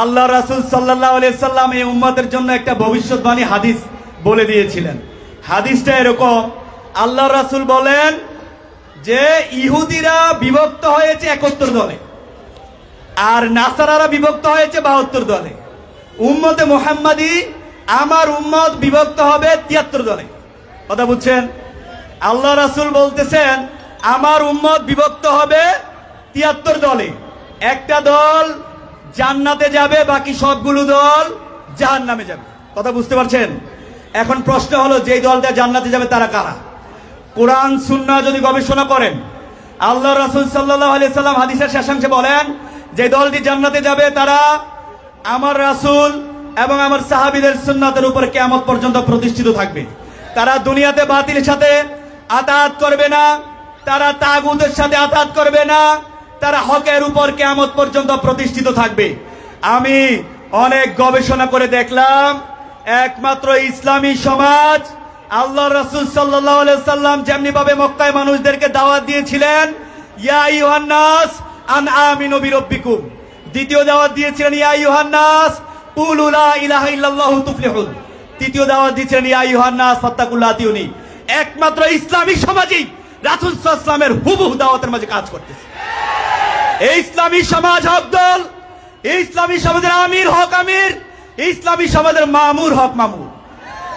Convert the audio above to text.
আল্লাহ রাসূল সাল্লাল্লাহু আলাইহি সাল্লাম এই উম্মতের জন্য একটা ভবিষ্যৎবাণী হাদিস বলে দিয়েছিলেন। হাদিসটা এরকম, আল্লাহ রাসূল বলেন যে ইহুদিরা বিভক্ত হয়েছে 71 দলে, আর নাসারারা বিভক্ত হয়েছে 72 দলে। উম্মতে মুহাম্মাদি আমার উম্মত বিভক্ত হবে 73 দলে। কথা বুঝছেন? আল্লাহ রাসূল বলতেছেন আমার উম্মত বিভক্ত হবে 73 দলে। একটা দল জান্নাতে যাবে, বাকি সবগুলো দল জাহান্নামে যাবে। কথা বুঝতে পারছেন? এখন প্রশ্ন হলো, যেই দলটা জান্নাতে যাবে তারা কারা? কোরআন সুন্নাহ যদি গবেষণা করেন, আল্লাহ রাসূল সাল্লাল্লাহু আলাইহি সাল্লাম হাদিসের শেষাংশে বলেন যে দলটি জান্নাতে যাবে তারা আমার রাসূল এবং আমার সাহাবীদের সুন্নাতের উপর কিয়ামত পর্যন্ত প্রতিষ্ঠিত থাকবে। তারা দুনিয়াতে বাতিলের সাথে আতাত করবে না, তারা তাগুতের সাথে আতাত করবে না, তারা হকের উপর কিয়ামত পর্যন্ত প্রতিষ্ঠিত থাকবে। আমি অনেক গবেষণা করে দেখলাম, একমাত্র ইসলামী সমাজ আল্লাহ রাসূল সাল্লাল্লাহু আলাইহি সাল্লাম যেমনি ভাবে মক্কায় মানুষদেরকে দাওয়াত দিয়েছিলেন ইয়া আইয়ুহান নাস আন আমিনু বিরাব্বিকুম, দ্বিতীয় দাওয়াত দিয়েছিলেন ইয়া আইয়ুহান নাস কুলু লা ইলাহা ইল্লাল্লাহু তুফলিহুন, তৃতীয় দাওয়াত দিয়েছিলেন ইয়া আইয়ুহান নাস ফাত্তাকুল্লাহ আতিউনি। একমাত্র ইসলামী সমাজই রাসূল সাল্লাল্লাহু আলাইহি সাল্লামের হুবহু দাওয়াতের মাঝে কাজ করতেছে। এই ইসলামী সমাজ হক দল, এই ইসলামী সমাজের আমির হক আমির, এই ইসলামী সমাজের মামুর হক মামুর।